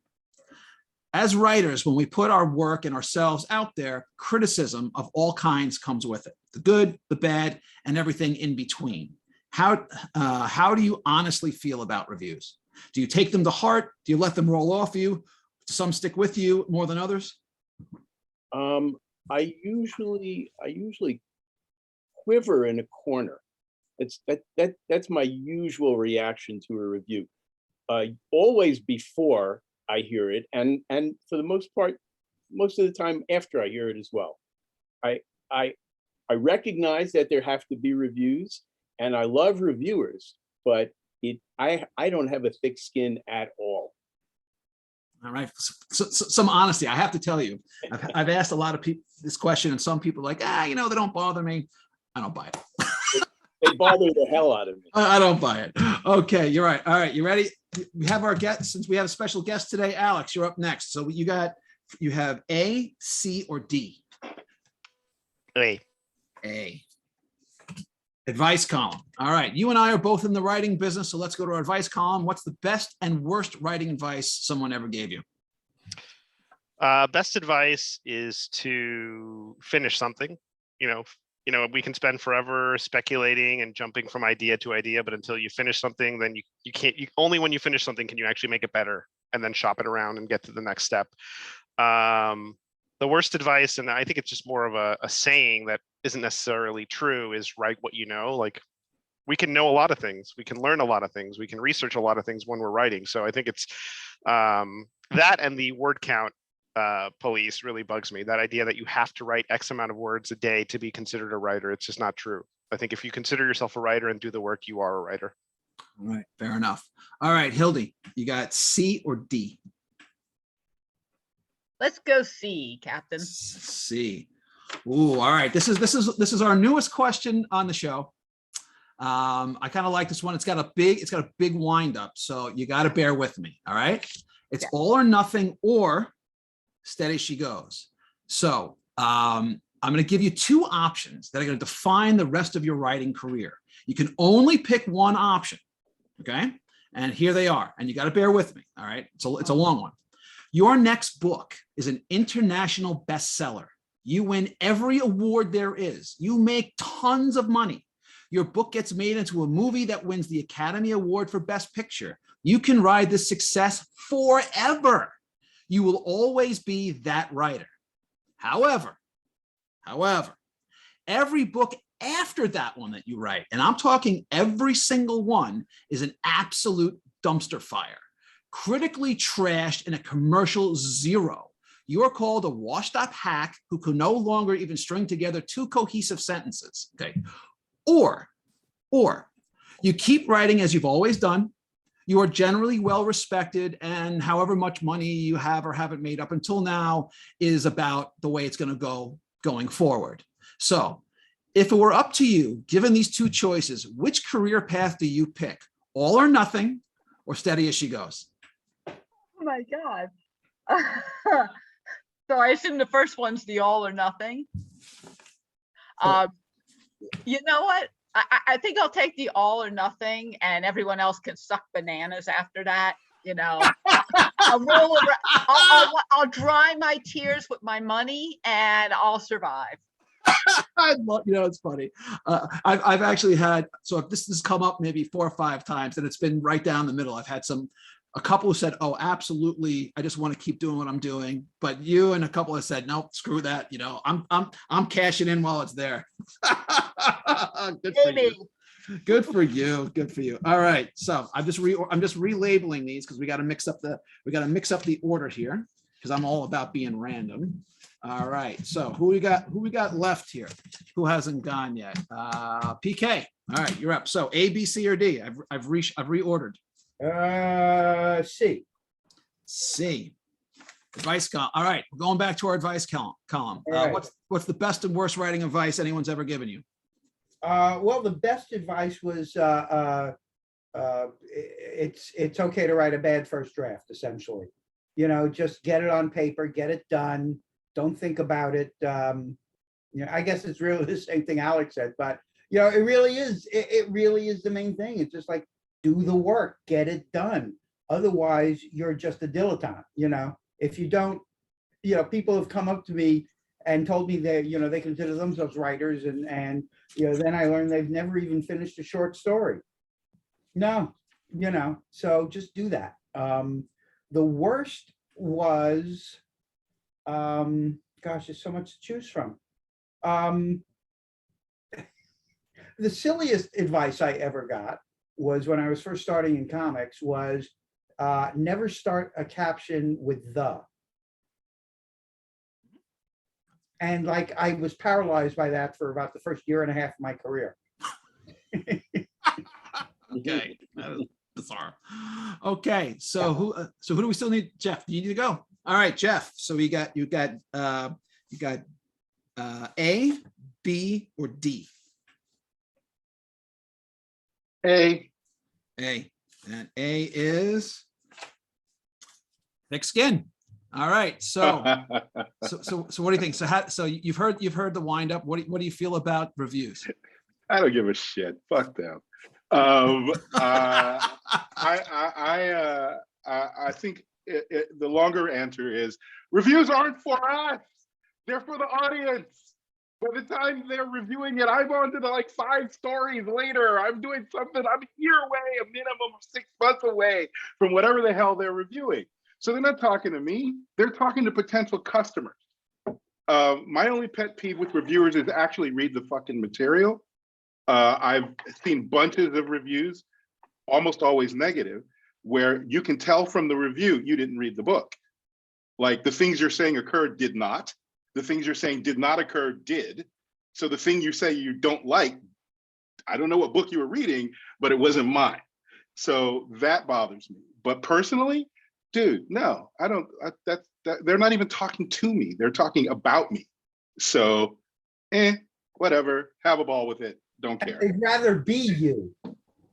As writers, when we put our work and ourselves out there, criticism of all kinds comes with it: the good, the bad, and everything in between. How do you honestly feel about reviews? Do you take them to heart? Do you let them roll off you? Do some stick with you more than others? I usually quiver in a corner. That's my usual reaction to a review. Always before I hear it, and for the most part, most of the time after I hear it as well. I recognize that there have to be reviews, and I love reviewers, but I don't have a thick skin at all. All right, so some honesty. I have to tell you, I've asked a lot of people this question, and some people are like, they don't bother me. I don't buy it. They bother the hell out of me. I don't buy it. Okay, you're right. All right, you ready? We have our guest. Since we have a special guest today, Alex, you're up next. So you have A, C, or D? A. A. Advice column. All right, you and I are both in the writing business, so let's go to our advice column. What's the best and worst writing advice someone ever gave you? Best advice is to finish something, you know, we can spend forever speculating and jumping from idea to idea, but until you finish something, then you can't, only when you finish something can you actually make it better and then shop it around and get to the next step. The worst advice, and I think it's just more of a saying that isn't necessarily true, is write what you know. Like, we can know a lot of things, we can learn a lot of things, we can research a lot of things when we're writing. So I think it's that, and the word count police really bugs me. That idea that you have to write X amount of words a day to be considered a writer, it's just not true. I think if you consider yourself a writer and do the work, you are a writer. All right, fair enough. All right, Hildy, you got C or D? Let's go C, Captain. C. Ooh, all right. This is our newest question on the show. I kind of like this one. It's got a big wind up, so you got to bear with me. All right. It's all or nothing or steady she goes. So I'm going to give you two options that are going to define the rest of your writing career. You can only pick one option. Okay. And here they are. And you got to bear with me. All right. It's a long one. Your next book is an international bestseller. You win every award there is. You make tons of money. Your book gets made into a movie that wins the Academy Award for Best Picture. You can ride this success forever. You will always be that writer. However, every book after that one that you write, and I'm talking every single one, is an absolute dumpster fire. Critically trashed and a commercial zero. You are called a washed up hack who can no longer even string together two cohesive sentences. Okay. Or you keep writing as you've always done. You are generally well respected, and however much money you have or haven't made up until now is about the way it's going to go going forward. So if it were up to you, given these two choices, which career path do you pick? All or nothing, or steady as she goes? Oh my God. So I assume the first one's the all or nothing. You know what? I think I'll take the all or nothing, and everyone else can suck bananas after that. You know, I'll dry my tears with my money, and I'll survive. I love, you know, it's funny. I've actually had, so if this has come up maybe 4 or 5 times, and it's been right down the middle. I've had a couple who said, "Oh, absolutely, I just want to keep doing what I'm doing." But you and a couple have said, "Nope, screw that. You know, I'm cashing in while it's there." Good for you. Good for you. Good for you. All right. So I'm just relabeling these because we got to mix up the order here, because I'm all about being random. All right. So who we got left here? Who hasn't gone yet? PK. All right, you're up. So A, B, C, or D? I've reordered. C. Advice column. All right, we're going back to our advice column. Right. What's the best and worst writing advice anyone's ever given you? Well, the best advice was it's okay to write a bad first draft, essentially. You know, just get it on paper, get it done. Don't think about it. You know, I guess it's really the same thing Alex said, but you know, it really is. It really is the main thing. It's just like, do the work, get it done. Otherwise, you're just a dilettante. You know, if you don't, you know, people have come up to me and told me that, you know, they consider themselves writers, and you know, then I learned they've never even finished a short story. No, you know, so just do that. The worst was, gosh, there's so much to choose from. The silliest advice I ever got was when I was first starting in comics was never start a caption with the. And like, I was paralyzed by that for about the first year and a half of my career. Okay, that is bizarre. Okay, so who do we still need? Jeff, do you need to go? All right, Jeff. So you got A, B, or D? A. And A is thick skin. All right, so what do you think? So you've heard the wind up. What do you feel about reviews? I don't give a shit. Fuck them. I think the longer answer is reviews aren't for us. They're for the audience. By the time they're reviewing it, I'm on to the like 5 stories later. I'm doing something. I'm a year away, a minimum of 6 months away from whatever the hell they're reviewing. So they're not talking to me. They're talking to potential customers. My only pet peeve with reviewers is actually read the fucking material. I've seen bunches of reviews, almost always negative, where you can tell from the review you didn't read the book. Like the things you're saying occurred did not. The things you're saying did not occur did. So the thing you say you don't like, I don't know what book you were reading, but it wasn't mine. So that bothers me. But personally, dude, no, I don't. They're not even talking to me. They're talking about me. So, whatever. Have a ball with it. Don't care. They'd rather be you.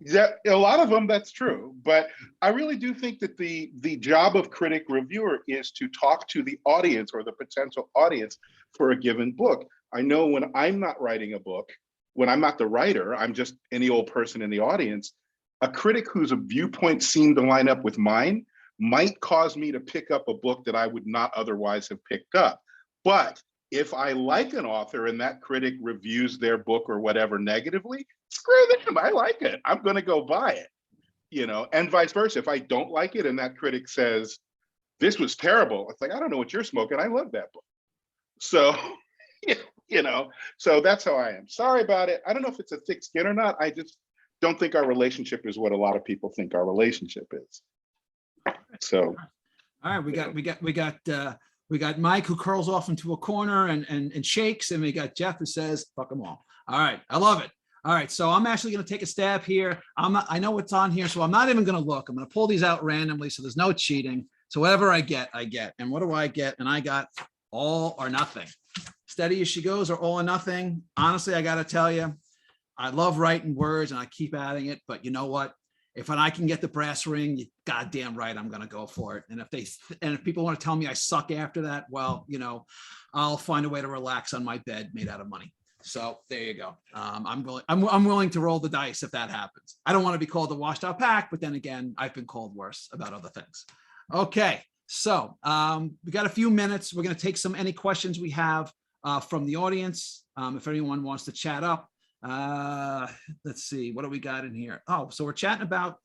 Yeah, a lot of them, that's true. But I really do think that the job of critic reviewer is to talk to the audience or the potential audience for a given book. I know when I'm not writing a book, when I'm not the writer, I'm just any old person in the audience, a critic whose viewpoint seemed to line up with mine might cause me to pick up a book that I would not otherwise have picked up. But if I like an author and that critic reviews their book or whatever negatively, screw them, I like it. I'm gonna go buy it, you know, and vice versa. If I don't like it and that critic says, this was terrible, it's like, I don't know what you're smoking, I love that book. So, you know, so that's how I am. Sorry about it. I don't know if it's a thick skin or not. I just don't think our relationship is what a lot of people think our relationship is. So. All right, we got Mike who curls off into a corner and shakes, and we got Jeff who says, fuck them all. All right, I love it. All right, so I'm actually going to take a stab here. I know what's on here, so I'm not even going to look. I'm going to pull these out randomly, so there's no cheating. So whatever I get, I get. And what do I get? And I got all or nothing. Steady as she goes, or all or nothing. Honestly, I got to tell you, I love writing words, and I keep adding it. But you know what? If I can get the brass ring, you goddamn right, I'm going to go for it. And if people want to tell me I suck after that, well, you know, I'll find a way to relax on my bed made out of money. So there you go. I'm willing to roll the dice if that happens. I don't want to be called the washed out pack, but then again, I've been called worse about other things. Okay, so we got a few minutes. We're going to take any questions we have from the audience. If anyone wants to chat up. Let's see, what do we got in here? Oh, so we're chatting about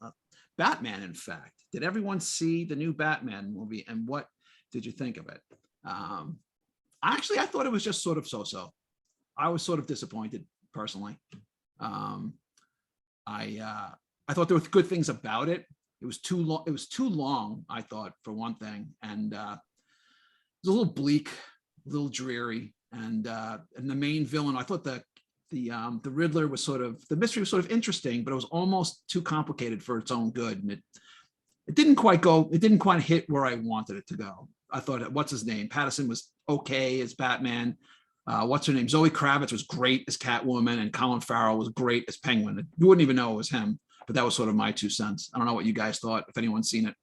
Batman. In fact, did everyone see the new Batman movie, and what did you think of it? Actually, I thought it was just sort of so-so. I was sort of disappointed personally. I thought there were good things about it. It was too long. It was too long, I thought, for one thing, and it was a little bleak, a little dreary, and the main villain, I thought the Riddler was the mystery was sort of interesting, but it was almost too complicated for its own good. And it didn't quite hit where I wanted it to go. I thought, what's his name? Pattinson was okay as Batman. What's her name? Zoe Kravitz was great as Catwoman, and Colin Farrell was great as Penguin. You wouldn't even know it was him, but that was sort of my 2 cents. I don't know what you guys thought, if anyone's seen it.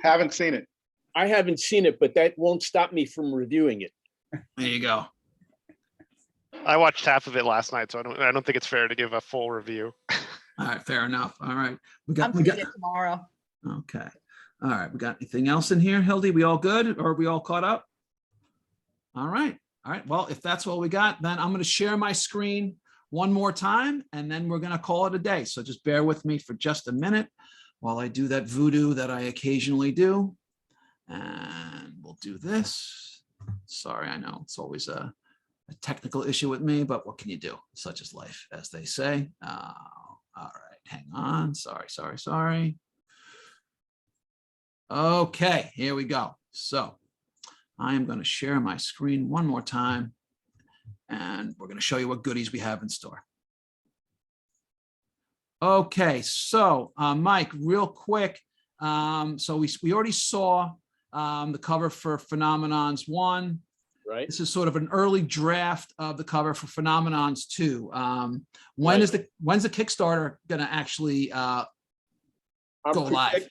Haven't seen it. I haven't seen it, but that won't stop me from reviewing it. There you go. I watched half of it last night, so I don't think it's fair to give a full review. All right, fair enough. All right, I'm seeing it tomorrow. Okay. All right, we got anything else in here, Hildy? We all good, or are we all caught up? All right. Well, if that's all we got, then I'm going to share my screen one more time, and then we're going to call it a day. So just bear with me for just a minute while I do that voodoo that I occasionally do. And we'll do this. Sorry, I know it's always a technical issue with me, but what can you do? Such is life, as they say. All right, hang on. Sorry. Okay, here we go. So I am going to share my screen one more time, and we're going to show you what goodies we have in store. Okay, so Mike, real quick. So we already saw the cover for Phenomenons 1. Right. This is sort of an early draft of the cover for Phenomenons 2. When's the Kickstarter going to actually go live?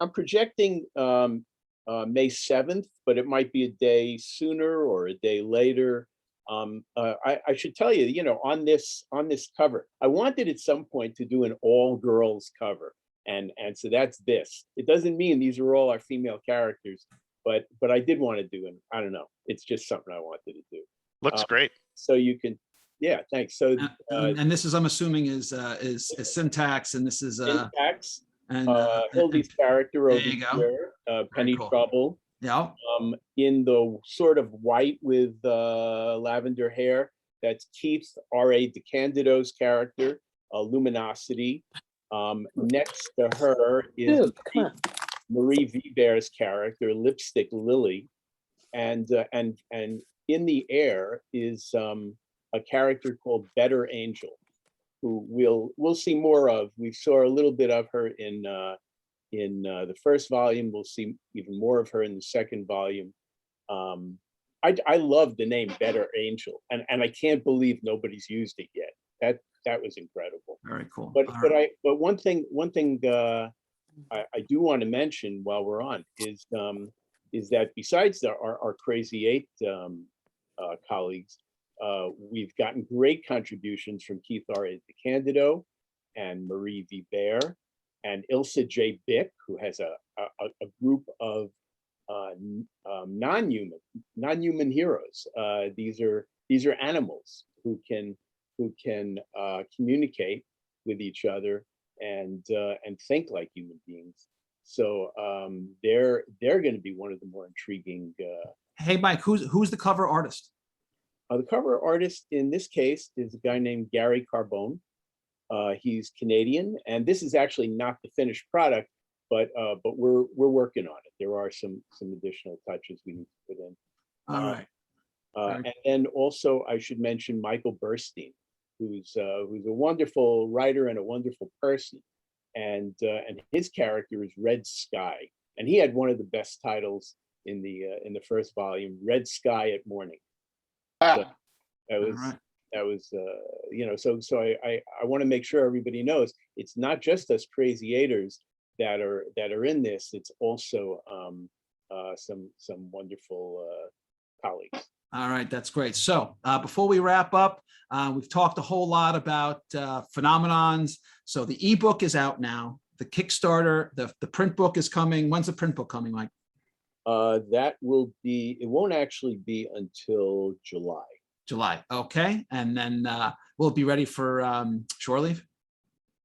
I'm projecting May 7th, but it might be a day sooner or a day later. I should tell you, you know, on this cover, I wanted at some point to do an all girls cover. And so that's this. It doesn't mean these are all our female characters. but I did want to do it. I don't know. It's just something I wanted to do. Looks great. So you can, yeah, thanks. So and this is, I'm assuming, is Syntax, and this is Syntax, and Hildy's character there over you go. here, Penny cool. Trouble, yeah. in the sort of white with lavender hair. That's Keith R.A. DeCandido's character, Luminosity. Next to her is Marie Viber's character, Lipstick Lily, and in the air is a character called Better Angel, who we'll see more of. We saw a little bit of her in the first volume. We'll see even more of her in the second volume. I love the name Better Angel, and I can't believe nobody's used it yet. That was incredible. Very cool. But one thing I do want to mention while we're on is that besides our Crazy Eight colleagues, we've gotten great contributions from Keith R.A. DeCandido and Marie Viber and Ilsa J. Bick, who has a group of non-human heroes. These are animals who can communicate with each other and think like human beings. So they're going to be one of the more intriguing. Hey, Mike, who's the cover artist? The cover artist in this case is a guy named Gary Carbone. He's Canadian, and this is actually not the finished product, but we're working on it. There are some additional touches we need to put in. All right. And then also I should mention Michael Burstein, who's a wonderful writer and a wonderful person, and his character is Red Sky, and he had one of the best titles in the first volume, Red Sky at Morning. So that was so I want to make sure everybody knows it's not just us Crazy Eighters that are in this. It's also some wonderful colleagues. All right, that's great. So before we wrap up, we've talked a whole lot about phenomenons. So the ebook is out now. The Kickstarter, the print book is coming. When's the print book coming, Mike? That will be. It won't actually be until July. July. Okay, and then we'll be ready for shore leave.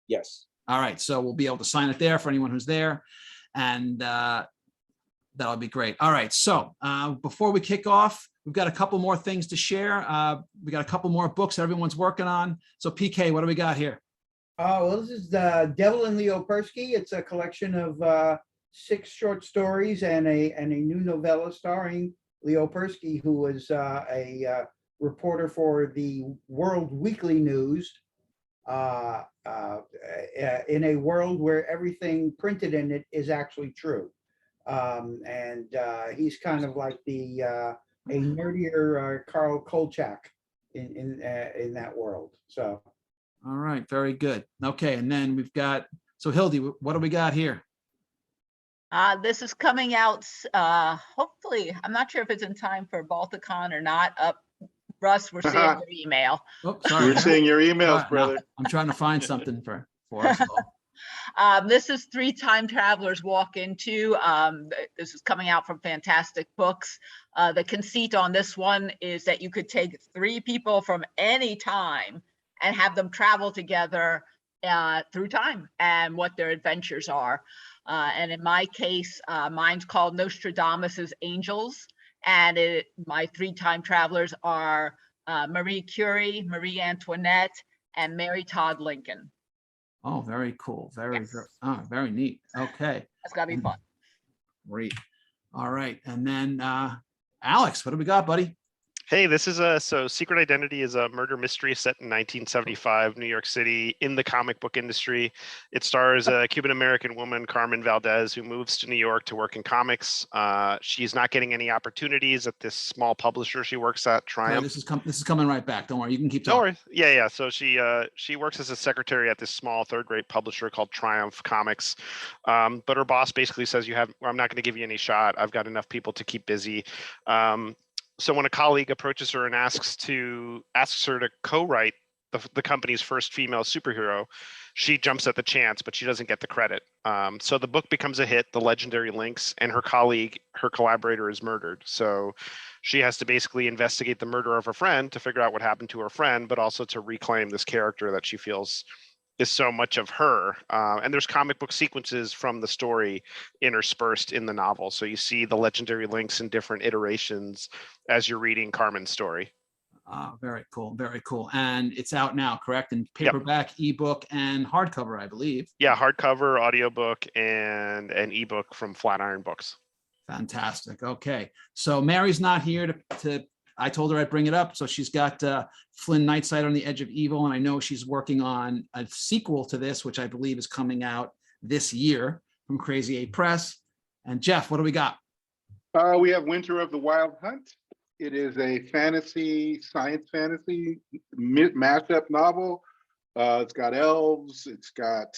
Yes. All right, so we'll be able to sign it there for anyone who's there, and that'll be great. All right, so before we kick off, we've got a couple more things to share. We got a couple more books everyone's working on. So PK, what do we got here? Well, this is the Devil and Leo Persky. It's a collection of 6 short stories and a new novella starring Leo Persky, who was a reporter for the World Weekly News in a world where everything printed in it is actually true. And he's kind of like a nerdier Carl Kolchak in that world. So. All right, very good. Okay, and then we've got, so Hildy, what do we got here? This is coming out, hopefully, I'm not sure if it's in time for Balticon or not. Russ, we're seeing your email. Oh, sorry. We're seeing your emails, brother. No, I'm trying to find something for us all. This is 3 Time Travelers Walk Into. This is coming out from Fantastic Books. The conceit on this one is that you could take 3 people from any time and have them travel together through time and what their adventures are. And in my case, mine's called Nostradamus's Angels. And my 3 time travelers are Marie Curie, Marie Antoinette, and Mary Todd Lincoln. Oh, very cool. Very, Yes. very neat. Okay. That's gotta be fun. Great. All right. And then Alex, what do we got, buddy? Hey, this is so Secret Identity is a murder mystery set in 1975, New York City, in the comic book industry. It stars a Cuban-American woman, Carmen Valdez, who moves to New York to work in comics. She's not getting any opportunities at this small publisher she works at, Triumph. This is coming right back. Don't worry. You can keep Don't talking. worry. Yeah. So she works as a secretary at this small third-rate publisher called Triumph Comics. But her boss basically says, I'm not going to give you any shot. I've got enough people to keep busy. So when a colleague approaches her and asks her to co-write the company's first female superhero, she jumps at the chance, but she doesn't get the credit. So the book becomes a hit, The Legendary Lynx, and her collaborator is murdered. So she has to basically investigate the murder of her friend to figure out what happened to her friend, but also to reclaim this character that she feels is so much of her. And there's comic book sequences from the story interspersed in the novel. So you see the Legendary Lynx in different iterations as you're reading Carmen's story. Very cool, very cool. And it's out now, correct? In Yep. paperback, ebook, and hardcover, I believe. Yeah, hardcover, audiobook, and an ebook from Flatiron Books. Fantastic. Okay, so Mary's not here to I told her I'd bring it up. So she's got Flynn Nightside on the Edge of Evil, and I know she's working on a sequel to this, which I believe is coming out this year from Crazy 8 Press. And Jeff, what do we got? We have Winter of the Wild Hunt. It is a science fantasy mashup novel. It's got elves, it's got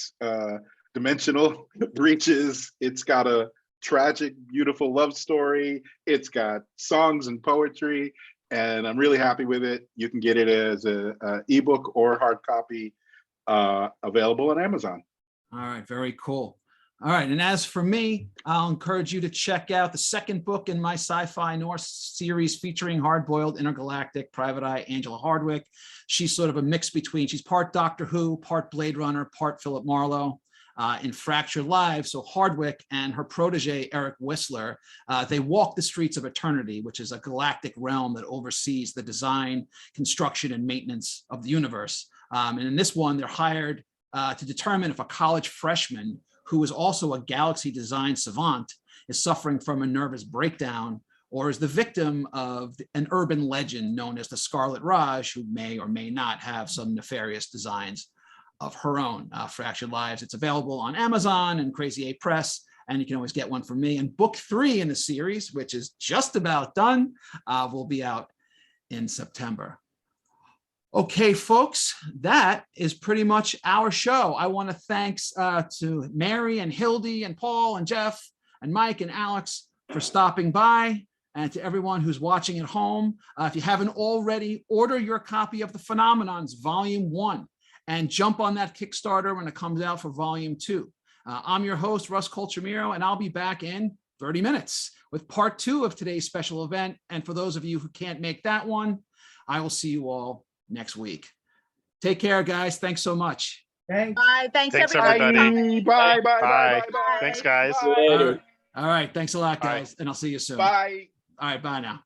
dimensional breaches, it's got a tragic, beautiful love story, it's got songs and poetry, and I'm really happy with it. You can get it as a ebook or hard copy, available on Amazon. All right, very cool. All right, and as for me, I'll encourage you to check out the second book in my sci-fi Norse series featuring hard-boiled intergalactic private eye Angela Hardwick. She's sort of a mix between, she's part Doctor Who, part Blade Runner, part Philip Marlowe. In Fractured Lives, so Hardwick and her protege, Eric Whistler, they walk the streets of eternity, which is a galactic realm that oversees the design, construction, and maintenance of the universe. And in this one, they're hired to determine if a college freshman who is also a galaxy design savant is suffering from a nervous breakdown or is the victim of an urban legend known as the Scarlet Raj, who may or may not have some nefarious designs of her own. Fractured Lives. It's available on Amazon and Crazy 8 Press, and you can always get one from me. And book 3 in the series, which is just about done, will be out in September. Okay, folks, that is pretty much our show. I want to thanks to Mary and Hildy and Paul and Jeff and Mike and Alex for stopping by, and to everyone who's watching at home. If you haven't already, order your copy of The Phenomenons Volume 1 and jump on that Kickstarter when it comes out for Volume 2. I'm your host, Russ Colchamiro, and I'll be back in 30 minutes with part 2 of today's special event. And for those of you who can't make that one, I will see you all next week. Take care, guys. Thanks so much. Thanks. Bye. Thanks everybody. everybody. Bye, bye, Bye. bye, bye. Thanks, guys. Bye. All right. Thanks a lot, guys. And I'll see you soon. Bye. All right. Bye now.